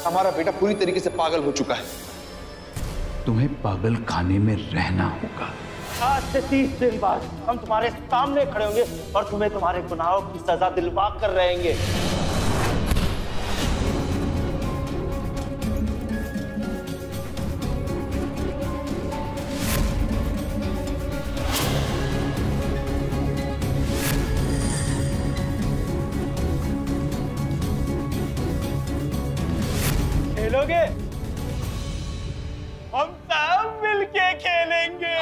हमारा बेटा पूरी तरीके से पागल हो चुका है। तुम्हें पागल खाने में रहना होगा। आज से 30 दिन बाद हम तुम्हारे सामने खड़े होंगे और तुम्हें तुम्हारे गुनाहों की सजा दिलवा कर रहेंगे। खेलोगे? हम सब मिलके खेलेंगे।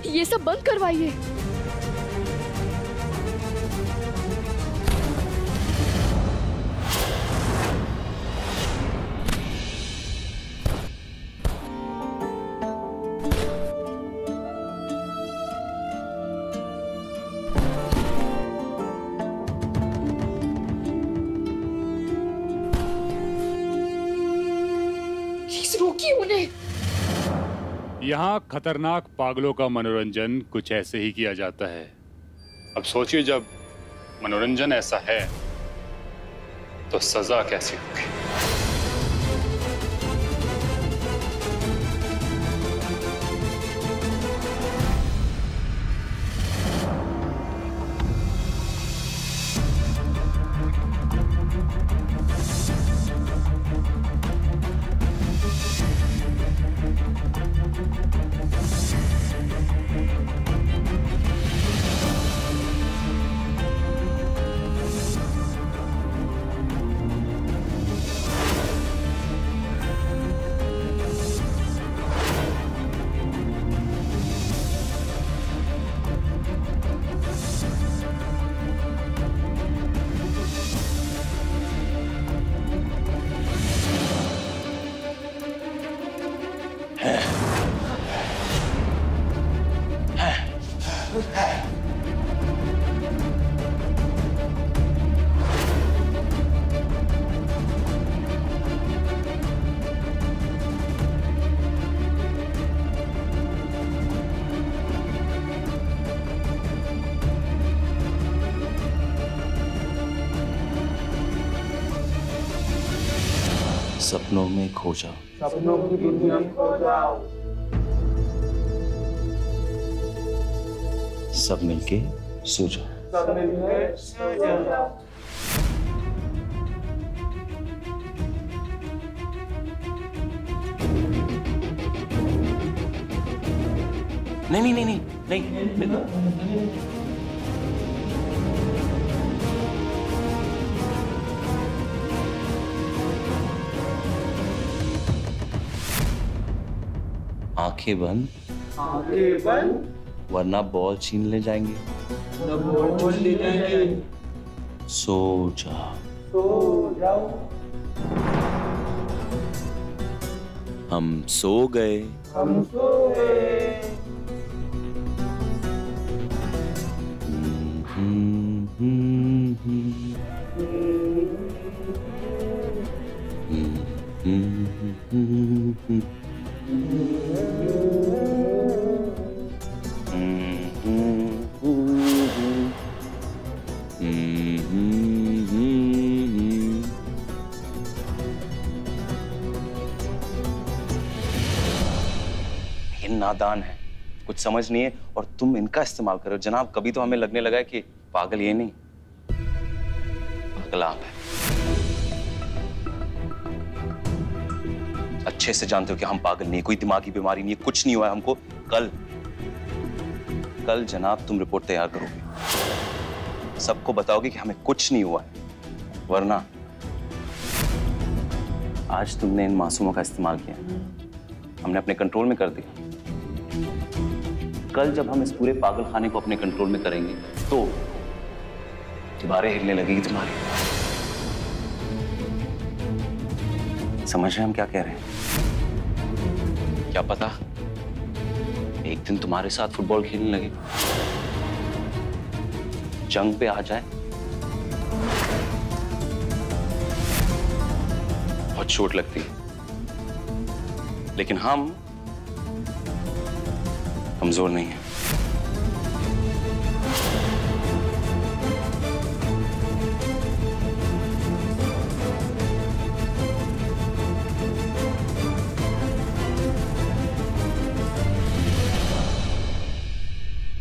ये सब बंद करवाइए। प्लीज रोकिए उन्हें। यहाँ खतरनाक पागलों का मनोरंजन कुछ ऐसे ही किया जाता है। अब सोचिए, जब मनोरंजन ऐसा है तो सजा कैसी होगी। सपनों में खो जाओ। सपनों की दुनिया में खो जाओ। सब मिलके सो जाओ। सब मिलके सो जाओ। नहीं नहीं नहीं नहीं, नहीं। आंखें बंद। आंखें बंद। वरना बॉल छीन ले जाएंगे। बॉल ले जाएंगे। सो जाओ। सो जाओ। हम सो गए। हम सो गए। नादान है, कुछ समझ नहीं है और तुम इनका इस्तेमाल करो। जनाब, कभी तो हमें लगने लगा है कि पागल ये नहीं, पागल आप है। अच्छे से जानते हो कि हम पागल नहीं, कोई दिमागी बीमारी नहीं है, कुछ नहीं हुआ है हमको। कल कल जनाब तुम रिपोर्ट तैयार करोगे, सबको बताओगे कि हमें कुछ नहीं हुआ है, वरना आज तुमने इन मासूमों का इस्तेमाल किया, हमने अपने कंट्रोल में कर दिया। कल जब हम इस पूरे पागलखाने को अपने कंट्रोल में करेंगे तो दीवारें हिलने लगेगी तुम्हारी। समझ रहे हैं हम क्या कह रहे हैं? क्या पता एक दिन तुम्हारे साथ फुटबॉल खेलने लगे, जंग पे आ जाए, बहुत चोट लगती है, लेकिन हम कमजोर नहीं हैं।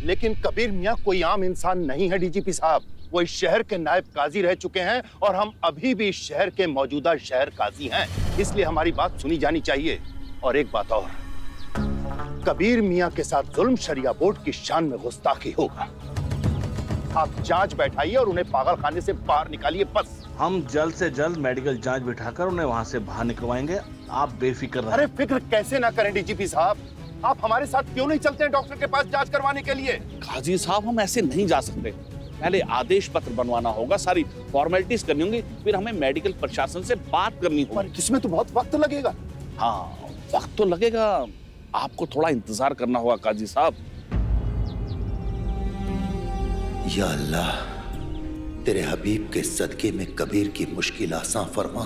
लेकिन कबीर मियां कोई आम इंसान नहीं है डीजीपी साहब, वो इस शहर के नायब काजी रह चुके हैं और हम अभी भी इस शहर के मौजूदा शहर काजी हैं, इसलिए हमारी बात सुनी जानी चाहिए। और एक बात और, कबीर मियां के साथ जुल्म शरिया बोर्ड की शान में गुस्ताखी होगा। आप जांच बैठाइए और उन्हें पागलखाने से बाहर निकालिए बस। हम जल्द से जल्द मेडिकल जांच बिठाकर उन्हें वहां से बाहर निकलवाएंगे, आप बेफिक्र रहें। अरे फिक्र कैसे ना करें डीजीपी साहब, आप हमारे साथ क्यों नहीं चलते हैं डॉक्टर के पास जांच करवाने के लिए? काजी साहब हम ऐसे नहीं जा सकते, पहले आदेश पत्र बनवाना होगा, सारी फॉर्मेलिटीज करनी होंगी, फिर हमें मेडिकल प्रशासन से बात करनी होगी। इसमें तो बहुत वक्त लगेगा। हाँ वक्त तो लगेगा, आपको थोड़ा इंतजार करना होगा काजी साहब। या अल्लाह, तेरे हबीब के सदके में कबीर की मुश्किल आसान फरमा।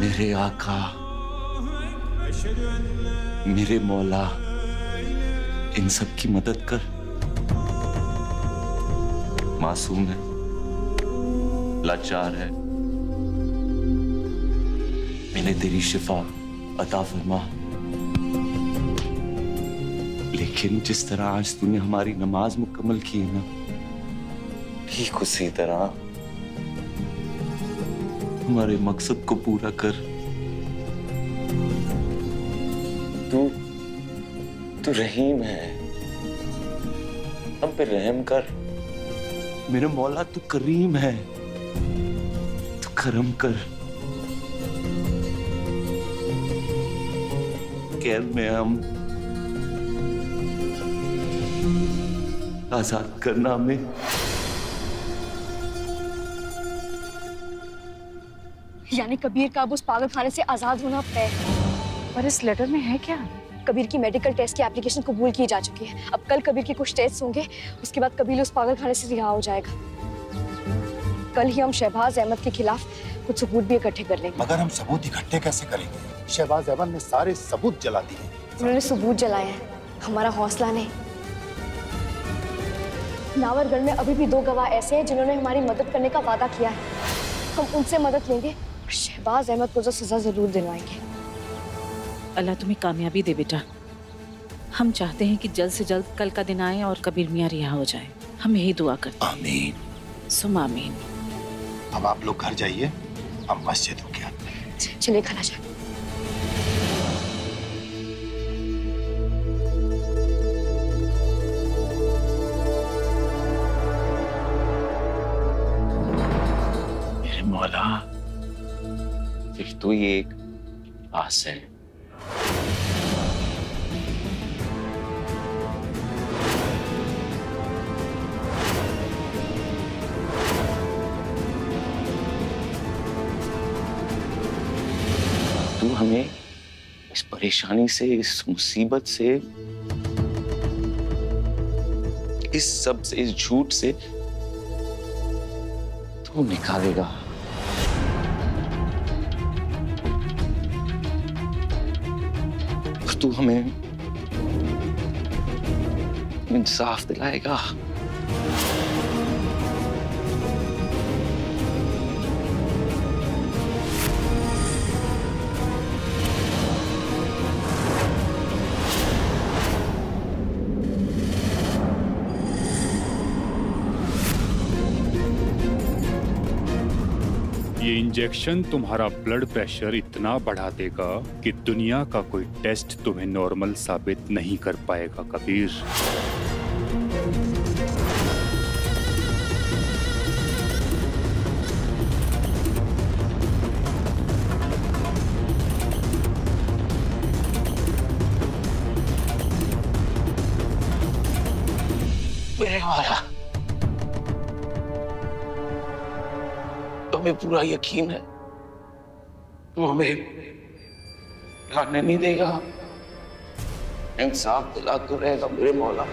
मेरे आका, मेरे मौला, इन सब की मदद कर। मासूम है, लाचार है, इन्हें तेरी शिफा अता फरमा। लेकिन जिस तरह आज तूने हमारी नमाज मुकम्मल की है ना, ठीक उसी तरह हमारे मकसद को पूरा कर। तू रहीम है, हम पे रहम कर। मेरे मौला तू करीम है, तू करम कर। कैद में हम, आजाद करना हमें। यानी कबीर का अब उस पागलखाने से आजाद होना तय है। पर इस लेटर में है क्या? कबीर की मेडिकल टेस्ट की एप्लीकेशन कबूल की जा चुकी है। अब कल कबीर के कुछ टेस्ट होंगे, उसके बाद कबीर उस पागलखाने से रिहा हो जाएगा। कल ही हम शहबाज अहमद के खिलाफ कुछ सबूत भी इकट्ठे कर लेंगे। मगर हम सबूत इकट्ठे कैसे करेंगे? शहबाज अहमद ने सारे सबूत जला दिए। उन्होंने सबूत जलाए हैं, हमारा हौसला नहीं। नावरगढ़ में अभी भी 2 गवाह ऐसे हैं जिन्होंने हमारी मदद करने का वादा किया है। हम उनसे मदद लेंगे और शहबाज अहमद को जो सजा जरूर दिलवाएंगे। अल्लाह तुम्हें कामयाबी दे बेटा। हम चाहते हैं कि जल्द से जल्द कल का दिन आए और कबीर मियां रिहा हो जाए। हम यही दुआ करते हैं। आमीन। सुम आमीन। अब आप लोग घर जाइए, हम मस्जिद होके आते हैं। चलिए खाना जाए। मौला, सिर्फ तू ही एक आस है। परेशानी से, इस मुसीबत से, इस सब से, इस झूठ से तू निकालेगा। तू हमें इंसाफ दिलाएगा। ये इंजेक्शन तुम्हारा ब्लड प्रेशर इतना बढ़ा देगा कि दुनिया का कोई टेस्ट तुम्हें नॉर्मल साबित नहीं कर पाएगा कबीर। मेरे वाला, तुम्हें पूरा यकीन है वो हमें खाने नहीं देगा, इंसाफ दिलाता रहेगा मेरे मौला।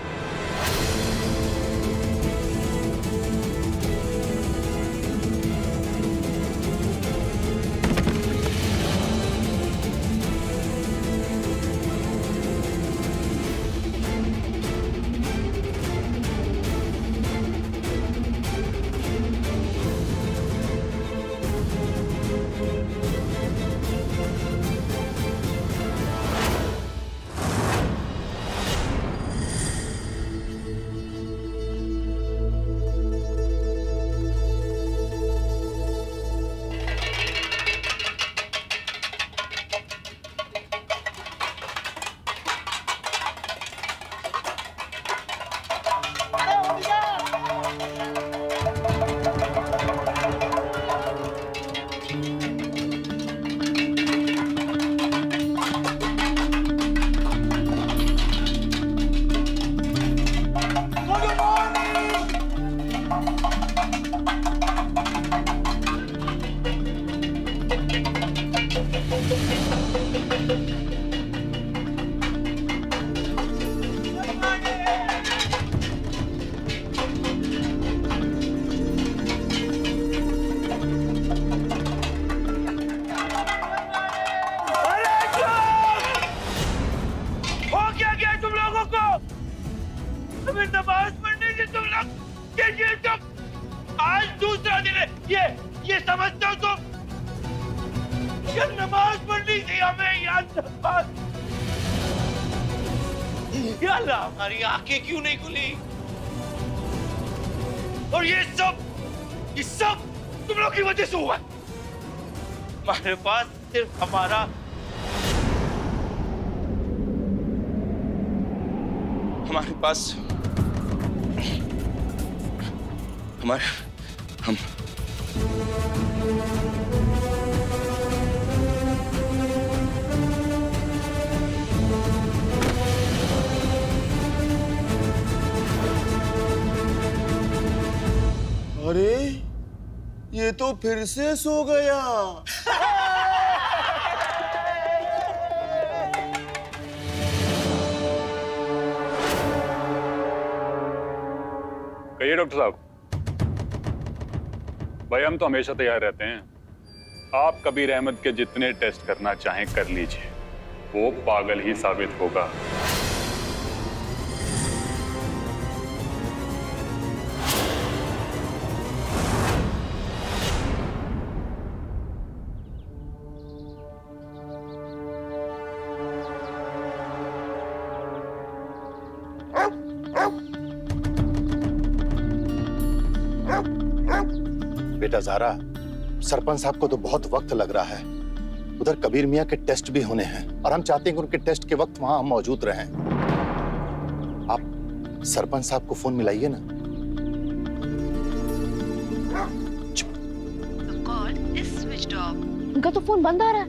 आज दूसरा दिन है, ये समझते हो तुम? ये नमाज पढ़नी थी हमें, याद नमाज। या अल्लाह, हमारी आंखें क्यों नहीं खुली? और ये सब तुम लोग की वजह से हुआ। हमारे पास सिर्फ हमारा हम अरे ये तो फिर से सो गया। कहिए डॉक्टर साहब। भाई हम तो हमेशा तैयार रहते हैं। आप कबीर अहमद के जितने टेस्ट करना चाहें कर लीजिए, वो पागल ही साबित होगा। बेटा ज़ारा, सरपंच साहब को तो बहुत वक्त लग रहा है। उधर कबीर मियाँ के टेस्ट भी होने हैं और हम चाहते हैं कि उनके टेस्ट के वक्त वहां हम मौजूद रहें। आप सरपंच साहब को फोन मिलाइए ना। उनका तो फोन बंद आ रहा है।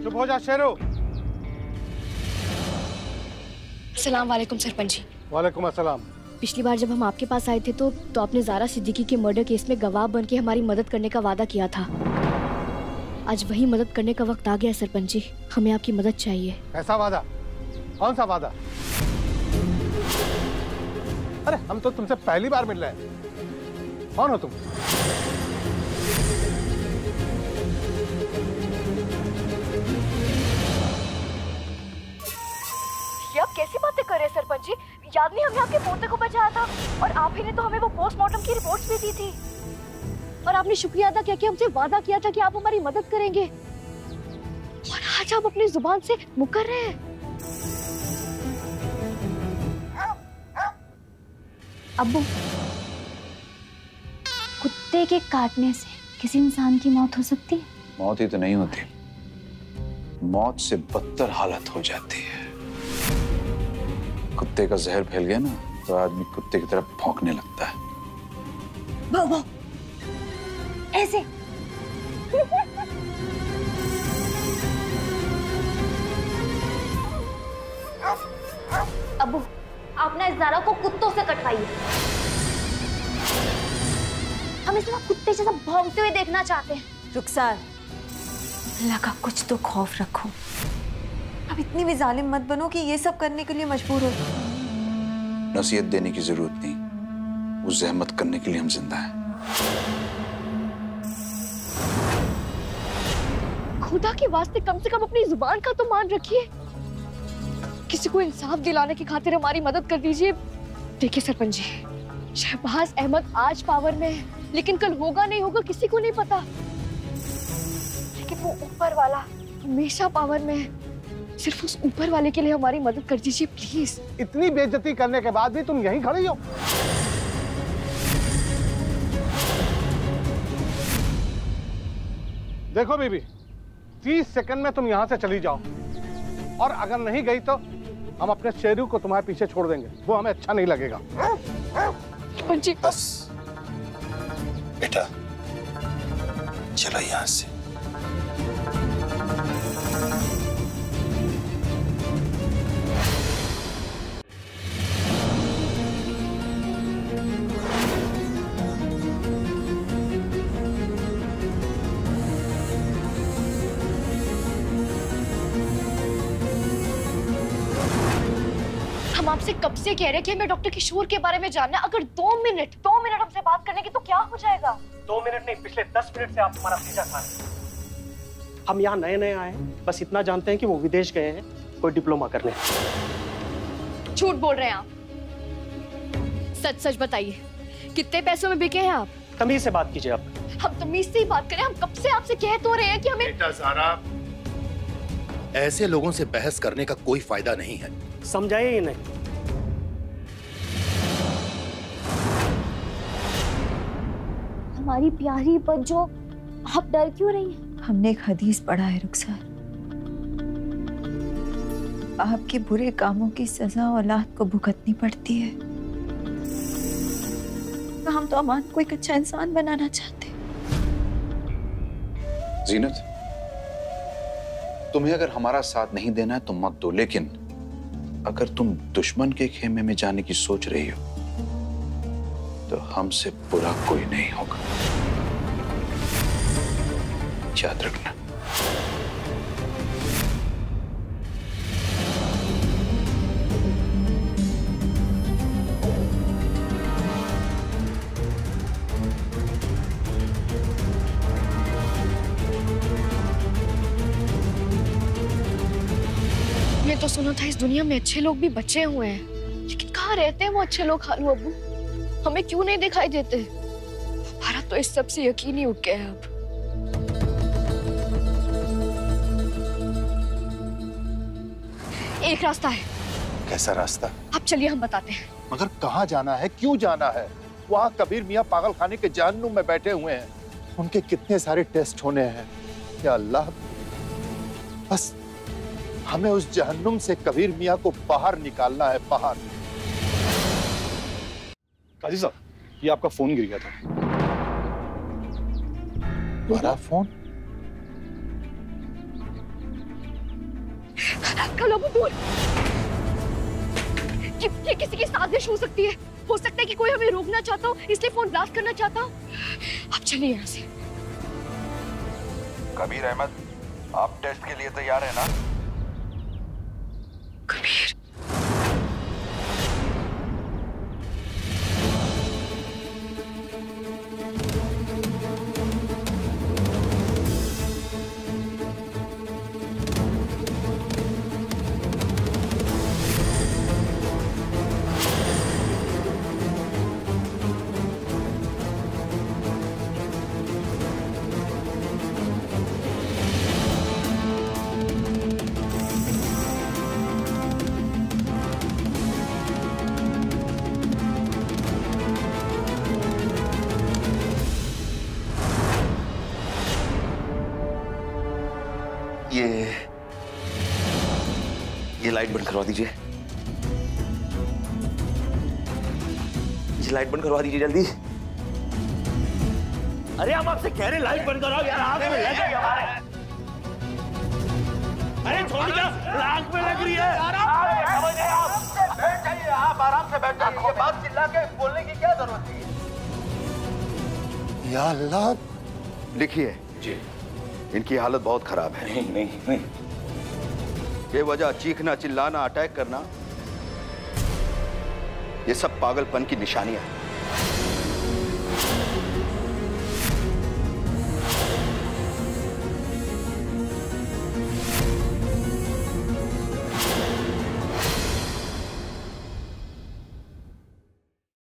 चुप हो जा शेरो। अस्सलाम वालेकुम सरपंच जी। वालेकुम अस्सलाम। पिछली बार जब हम आपके पास आए थे तो आपने ज़ारा सिद्दीकी के मर्डर केस में गवाह बन के हमारी मदद करने का वादा किया था। आज वही मदद करने का वक्त आ गया है सरपंच जी। हमें आपकी मदद चाहिए। कैसा वादा? कौन सा वादा? अरे हम तो तुमसे पहली बार मिल रहे हैं। कौन हो तुम? ये आप कैसी बातें कर रहे हैं सरपंच जी? याद नहीं हमने आपके पोते को बचाया था और आप ही ने तो हमें वो पोस्टमार्टम की रिपोर्ट्स भी दी थी और आपने शुक्रिया अदा किया कि हमसे वादा किया था कि आप हमारी मदद करेंगे और आज आप अपनी जुबान से मुकर रहे हैं। अब्बू, कुत्ते के काटने से किसी इंसान की मौत हो सकती है? मौत ही तो नहीं होती, मौत से बदतर हालत हो जाती है। कुत्ते का जहर फैल गया ना तो आदमी कुत्ते की तरफ भौंकने लगता है। वो ऐसे अब्बू, आप ना इस ज़ारा को कुत्तों से कटवाइए। हम इसे ना कुत्ते जैसा भौंकते हुए देखना चाहते हैं। रुखसार, अल्लाह का कुछ तो खौफ रखो। अब इतनी भी जालिम मत बनो कि ये सब करने के लिए मजबूर हो। नसीहत देने की जरूरत नहीं, वो जहमत करने के लिए हम जिंदा हैं। खुदा के वास्ते कम से कम अपनी जुबान का तो मान रखिए। किसी को इंसाफ दिलाने की खातिर हमारी मदद कर दीजिए। देखिए सरपंच जी, शहबाज अहमद आज पावर में है, लेकिन कल होगा नहीं होगा किसी को नहीं पता। लेकिन वो ऊपर वाला हमेशा पावर में है। सिर्फ उस ऊपर वाले के लिए हमारी मदद कर दीजिए प्लीज। इतनी बेइज्जती करने के बाद भी तुम यहीं खड़ी हो? देखो बीबी, 30 सेकंड में तुम यहाँ से चली जाओ और अगर नहीं गई तो हम अपने शेरू को तुम्हारे पीछे छोड़ देंगे। वो हमें अच्छा नहीं लगेगा। बस बेटा, चलो यहाँ से। हम आपसे कब से कह रहे हैं कि हमें डॉक्टर किशोर के बारे में जानना है। अगर 2 मिनट हमसे बात करने की तो क्या हो जाएगा? 2 मिनट नहीं, पिछले 10 मिनट से आप हमारा पीछा कर रहे हैं। हम यहाँ नए आए हैं, बस इतना जानते हैं कि वो विदेश गए हैं कोई डिप्लोमा करने। झूठ बोल रहे हैं आप। सच सच बताइए, कितने पैसों में बिके हैं आप? तमीज से बात कीजिए आप। हम तमीज से ही बात करें। हम कब से आपसे कह तो रहे हैं कि हमें। बेटा ज़ारा, ऐसे लोगों से बहस करने का कोई फायदा नहीं है। समझाइए ही नहीं। हमारी प्यारी बच्चों, आप डर क्यों रही हैं? हमने एक हदीस पढ़ा है रुखसार, आपके बुरे कामों की सजा औलाद को भुगतनी पड़ती है। हम तो अमान को एक अच्छा इंसान बनाना चाहते। जीनत, तुम्हें अगर हमारा साथ नहीं देना है तो मत दो, लेकिन अगर तुम दुश्मन के खेमे में जाने की सोच रही हो तो हमसे बुरा कोई नहीं होगा, याद रखना। मैं तो सुना था इस दुनिया में अच्छे लोग भी बचे हुए हैं, लेकिन कहाँ रहते हैं वो अच्छे लोग? खालू अब्बू, हमें क्यों नहीं दिखाई देते? हमारा तो इस सब से यकीन ही उठ गया है अब। एक रास्ता है। कैसा रास्ता? अब चलिए हम बताते हैं। मगर कहाँ जाना है, क्यों जाना है? वहाँ कबीर मियाँ पागल खाने के जहन्नुम में बैठे हुए हैं। उनके कितने सारे टेस्ट होने हैं। या अल्लाह, बस हमें उस जहन्नुम से कबीर मियाँ को बाहर निकालना है, बाहर। काजी साहब, ये आपका फोन गिर गया था। तुम्हारा फोन? ये किसी की साजिश हो सकती है। हो सकता है कि कोई हमें रोकना चाहता हो, इसलिए फोन ब्लास्ट करना चाहता हो। अब चलिए यहाँ से। कबीर अहमद, आप टेस्ट के लिए तैयार हैं ना? कबीर, ये लाइट बंद करवा दीजिए। ये लाइट बंद करवा दीजिए जल्दी। अरे हम आपसे कह रहे लाइट बंद कराओ यार, आंख में लग रही है हमारे। अरे छोड़ क्या, आंख में लग रही है। बैठ जाइए, आप आराम से बैठ जाइए। बात चिल्ला के बोलने की क्या जरूरत है? या अल्लाह, लिखिए जी, इनकी हालत बहुत खराब है। नहीं नहीं नहीं, बेवजह चीखना, चिल्लाना, अटैक करना, ये सब पागलपन की निशानियां हैं।